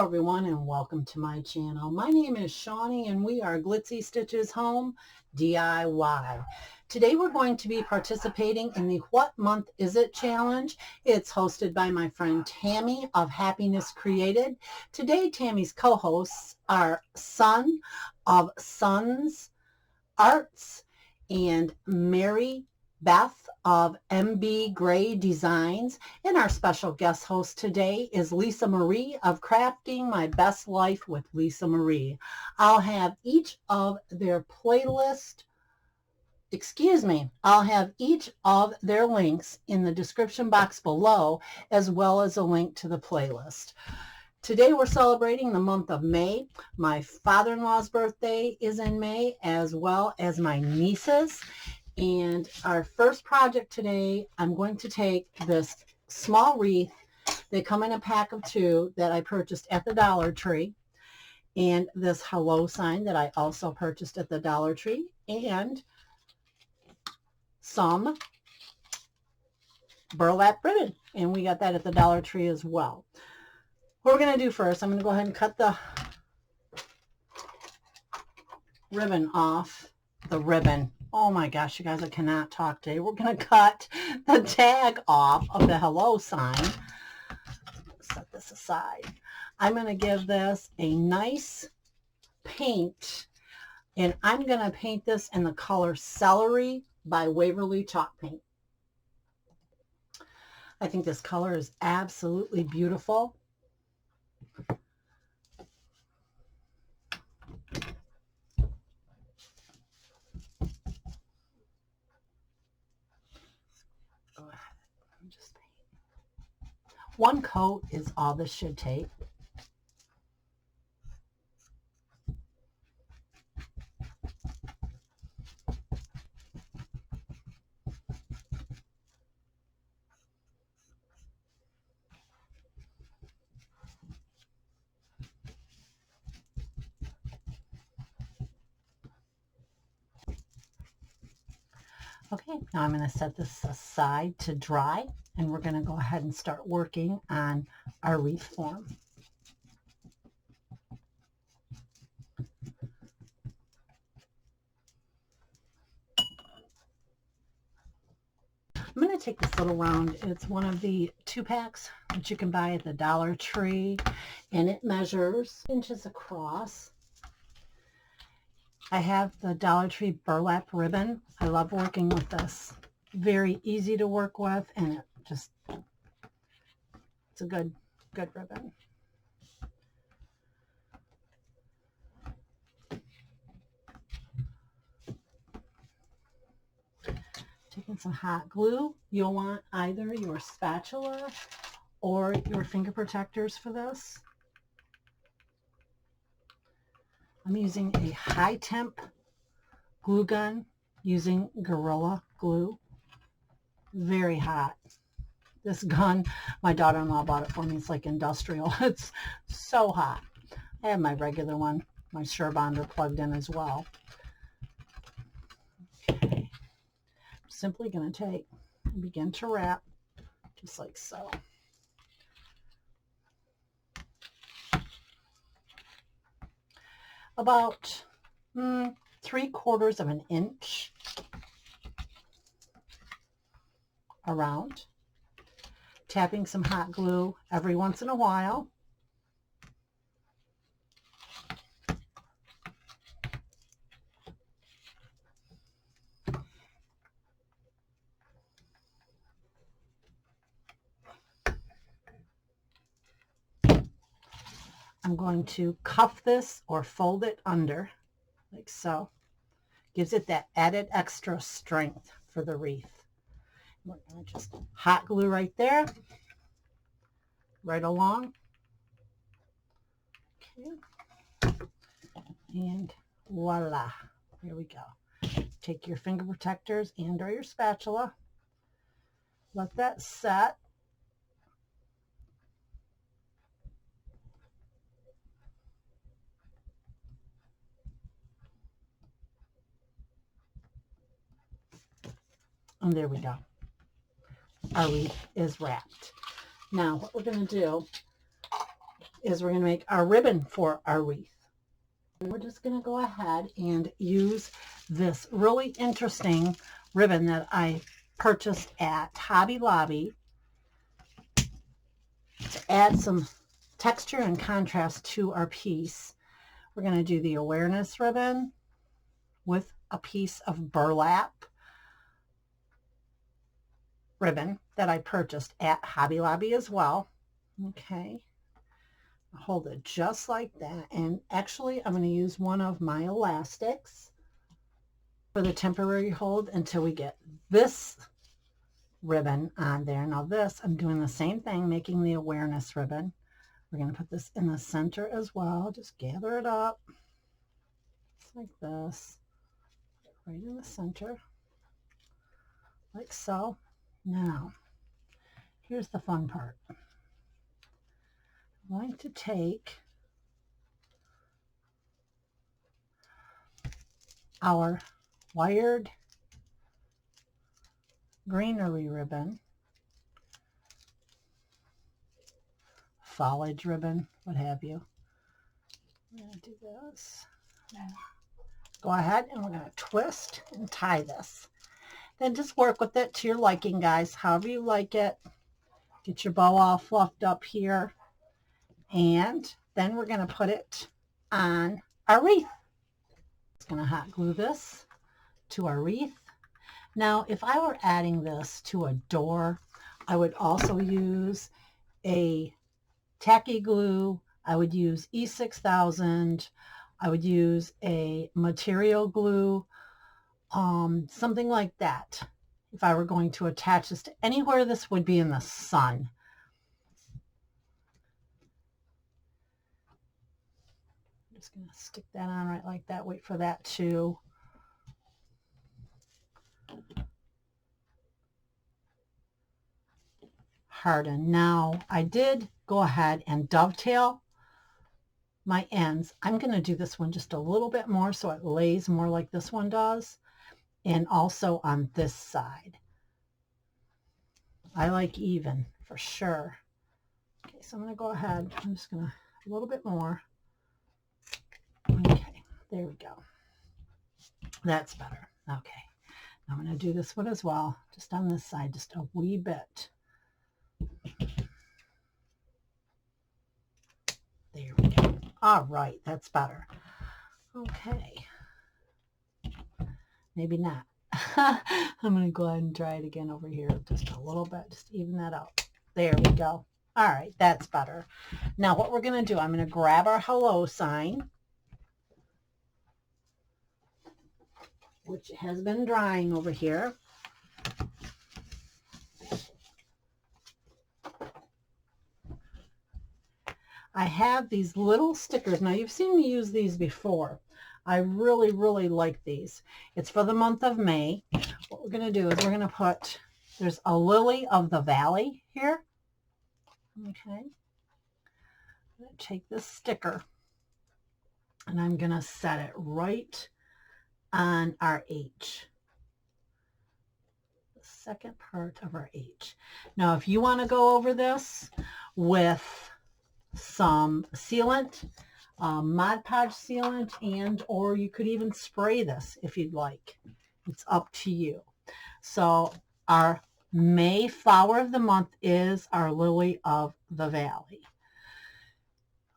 Hello everyone and welcome to my channel. My name is Shawnee and we are Glitzy Stitches Home DIY. Today we're going to be participating in the What Month Is It challenge. It's hosted by my friend Tammy of Happiness Created. Today Tammy's co-hosts are Son of Sons Arts and Mary Beth of MB Gray Designs, and our special guest host today is Lisa Marie of Crafting My Best Life with Lisa Marie. I'll have each of their links in the description box below, as well as a link to the playlist. Today we're celebrating the month of May. My father-in-law's birthday is in May, as well as my niece's. And our first project today, I'm going to take this small wreath. They come in a pack of 2 that I purchased at the Dollar Tree, and this hello sign that I also purchased at the Dollar Tree, and some burlap ribbon, and we got that at the Dollar Tree as well. What we're going to do first, I'm going to go ahead and cut the ribbon off. Oh my gosh, you guys, I cannot talk today. We're going to cut the tag off of the hello sign. Set this aside. I'm going to give this a nice paint, and I'm going to paint this in the color Celery by Waverley Chalk Paint. I think this color is absolutely beautiful. One coat is all this should take. Okay, now I'm going to set this aside to dry, and we're going to go ahead and start working on our wreath form. I'm going to take this little round. It's one of the 2-packs that you can buy at the Dollar Tree, and it measures inches across. I have the Dollar Tree burlap ribbon. I love working with this. Very easy to work with, and it's a good ribbon. Taking some hot glue. You'll want either your spatula or your finger protectors for this. I'm using a high temp glue gun using Gorilla Glue. Very hot. This gun, my daughter-in-law bought it for me. It's like industrial. It's so hot. I have my regular one, my Surebonder, plugged in as well. Okay. I'm simply going to take and begin to wrap just like so. About 3/4 of an inch around. Tapping some hot glue every once in a while. I'm going to cuff this or fold it under, like so. Gives it that added extra strength for the wreath. We're going to just hot glue right there, right along. Okay. And voila, here we go. Take your finger protectors and or your spatula. Let that set. And there we go. Our wreath is wrapped. Now what we're going to do, is we're going to make our ribbon for our wreath. We're just going to go ahead and use this really interesting ribbon that I purchased at Hobby Lobby to add some texture and contrast to our piece. We're going to do the awareness ribbon with a piece of burlap ribbon that I purchased at Hobby Lobby as well. Okay. Hold it just like that, and actually I'm going to use one of my elastics for the temporary hold until we get this ribbon on there. Now this, I'm doing the same thing, making the awareness ribbon. We're going to put this in the center as well. Just gather it up just like this, right in the center, like so. Now here's the fun part. I'm going to take our wired greenery ribbon, foliage ribbon, what have you. I'm going to do this. Go ahead and we're going to twist and tie this. Then just work with it to your liking, guys, however you like it. Get your bow all fluffed up here. And then we're going to put it on our wreath. Just going to hot glue this to our wreath. Now, if I were adding this to a door, I would also use a tacky glue. I would use E6000. I would use a material glue, something like that. If I were going to attach this to anywhere this would be in the sun. I'm just going to stick that on right like that. Wait for that to harden. Now, I did go ahead and dovetail my ends. I'm going to do this one just a little bit more so it lays more like this one does, and also on this side. I like even for sure. Okay, so I'm going to go ahead. I'm just going to a little bit more. Okay, there we go. That's better. Okay, I'm going to do this one as well, just on this side, just a wee bit. There we go. All right, that's better. Okay. Maybe not. I'm going to go ahead and try it again over here just a little bit, just even that out. There we go. All right, that's better. Now what we're going to do, I'm going to grab our hello sign, which has been drying over here. I have these little stickers. Now you've seen me use these before. I really, really like these. It's for the month of May. What we're going to do is we're going to put, there's a lily of the valley here. Okay. I'm going to take this sticker and I'm going to set it right on our H. The second part of our H. Now if you want to go over this with some sealant, Mod Podge sealant, and or you could even spray this if you'd like. It's up to you. So our May flower of the month is our lily of the valley.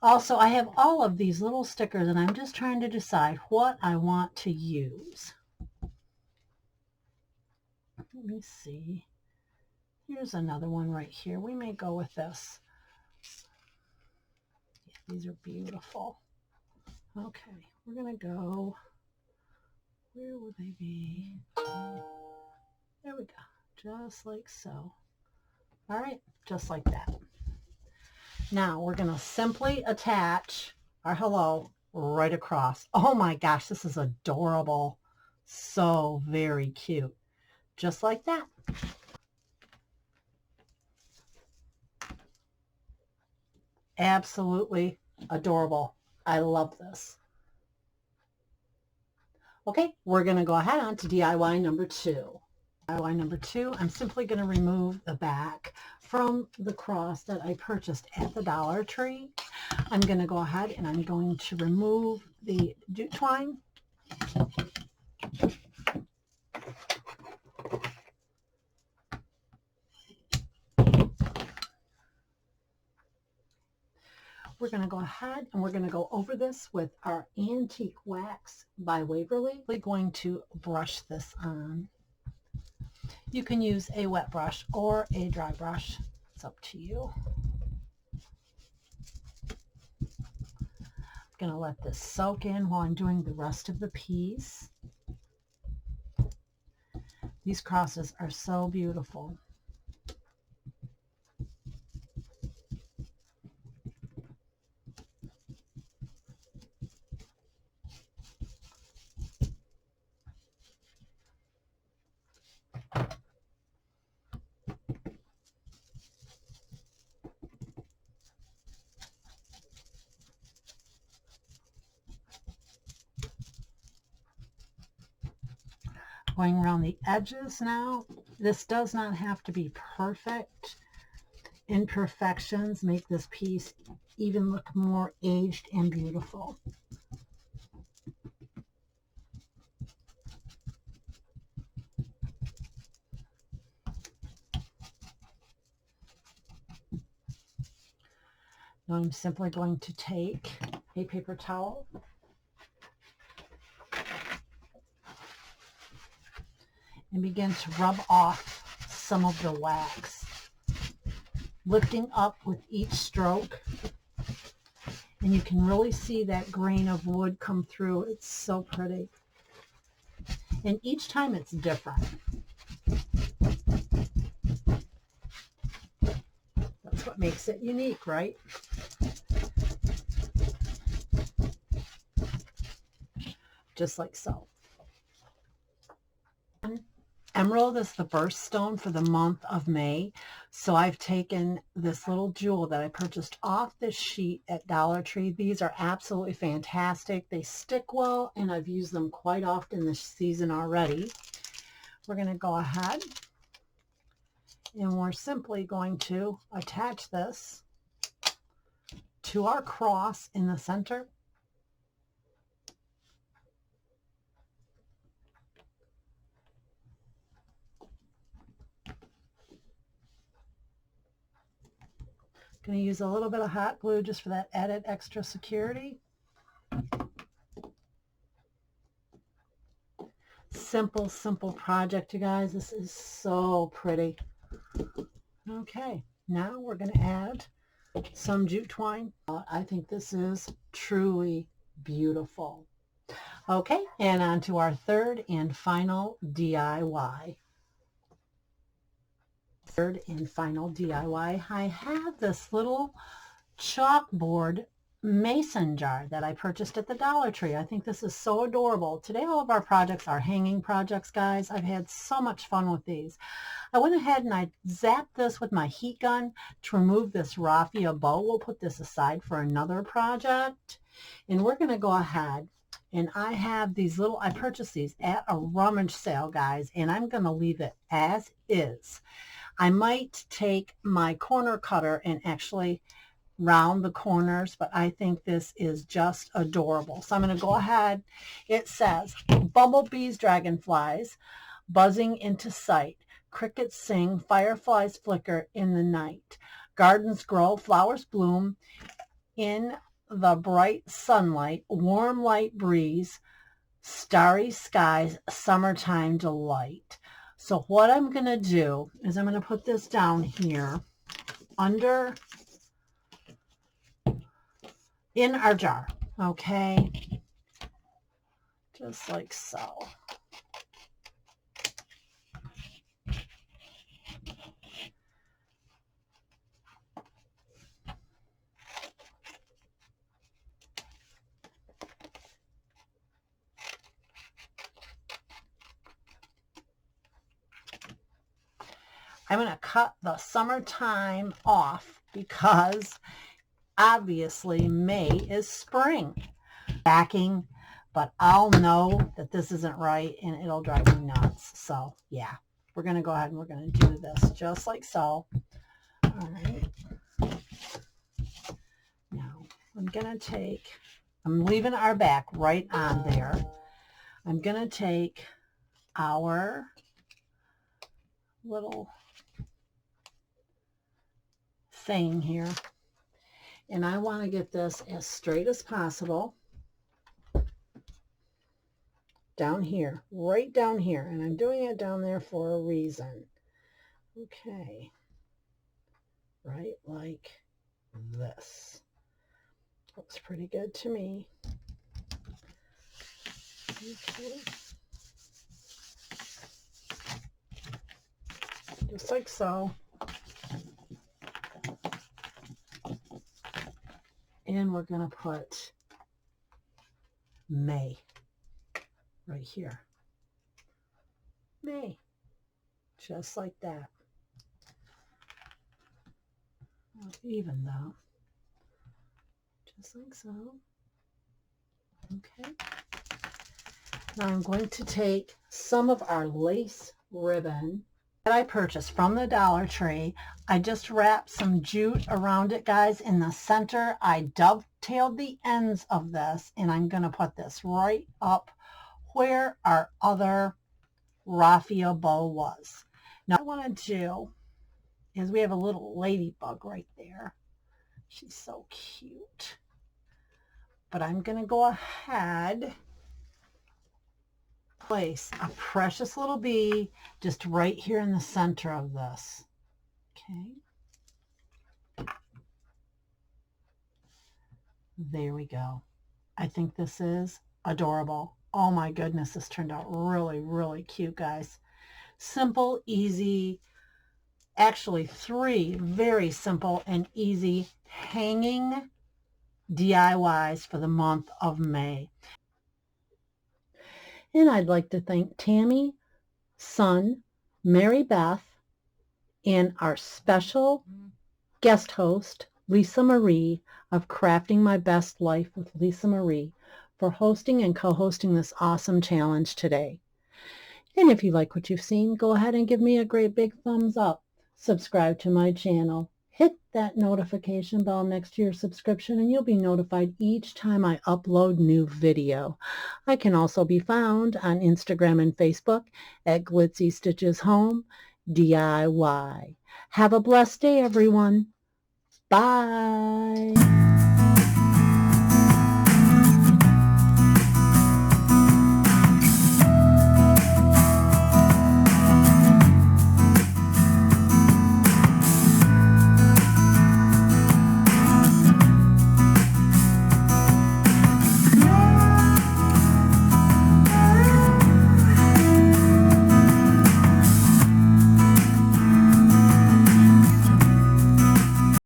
Also, I have all of these little stickers and I'm just trying to decide what I want to use. Let me see. Here's another one right here. We may go with this. These are beautiful. Okay, we're going to go, where would they be? There we go, just like so. All right, just like that. Now we're going to simply attach our hello right across. Oh my gosh, this is adorable. So very cute. Just like that. Absolutely adorable. I love this. Okay, we're going to go ahead on to DIY number 2. DIY number 2, I'm simply going to remove the back from the cross that I purchased at the Dollar Tree. I'm going to go ahead and I'm going to remove the jute twine. We're going to go ahead and we're going to go over this with our antique wax by Waverley. We're going to brush this on. You can use a wet brush or a dry brush. It's up to you. I'm going to let this soak in while I'm doing the rest of the piece. These crosses are so beautiful. Going around the edges now. This does not have to be perfect. Imperfections make this piece even look more aged and beautiful. Now I'm simply going to take a paper towel and begin to rub off some of the wax, lifting up with each stroke. And you can really see that grain of wood come through. It's so pretty. And each time it's different. That's what makes it unique, right? Just like so. Emerald is the birthstone for the month of May. So I've taken this little jewel that I purchased off this sheet at Dollar Tree. These are absolutely fantastic. They stick well, and I've used them quite often this season already. We're going to go ahead and we're simply going to attach this to our cross in the center. Going to use a little bit of hot glue just for that added extra security. Simple, simple project, you guys. This is so pretty. Okay, now we're going to add some jute twine. I think this is truly beautiful. Okay, and on to our third and final DIY. Third and final DIY, I have this little chalkboard mason jar that I purchased at the Dollar Tree. I think this is so adorable. Today all of our projects are hanging projects, guys. I've had so much fun with these. I went ahead and I zapped this with my heat gun to remove this raffia bow. We'll put this aside for another project. And we're going to go ahead, and I have these little, I purchased these at a rummage sale, guys, and I'm going to leave it as is. I might take my corner cutter and actually round the corners, but I think this is just adorable. So I'm going to go ahead. It says, bumblebees, dragonflies, buzzing into sight. Crickets sing, fireflies flicker in the night. Gardens grow, flowers bloom in the bright sunlight, warm light breeze, starry skies, summertime delight. So what I'm going to do is I'm going to put this down here under in our jar, okay? Just like so. I'm going to cut the summertime off because obviously May is spring. Backing, but I'll know that this isn't right and it'll drive me nuts. So yeah, we're going to go ahead and we're going to do this just like so. All right. Now I'm leaving our back right on there. I'm going to take our little thing here, and I want to get this as straight as possible down here, right down here, and I'm doing it down there for a reason. Okay, right like this. Looks pretty good to me. Okay. Just like so. And we're going to put May right here. May. Just like that. Even though. Just like so. Okay. Now I'm going to take some of our lace ribbon that I purchased from the Dollar Tree. I just wrapped some jute around it, guys. In the center, I dovetailed the ends of this, and I'm going to put this right up where our other raffia bow was. Now, what I want to do is we have a little ladybug right there. She's so cute. But I'm going to go ahead, place a precious little bee just right here in the center of this. Okay. There we go. I think this is adorable. Oh my goodness, this turned out really, really cute, guys. Simple, easy, actually 3 very simple and easy hanging DIYs for the month of May. And I'd like to thank Tammy, Son, Mary Beth, and our special guest host, Lisa Marie, of Crafting My Best Life with Lisa Marie, for hosting and co-hosting this awesome challenge today. And if you like what you've seen, go ahead and give me a great big thumbs up. Subscribe to my channel. Hit that notification bell next to your subscription, and you'll be notified each time I upload new video. I can also be found on Instagram and Facebook at Glitzy Stitches Home DIY. Have a blessed day, everyone. Bye.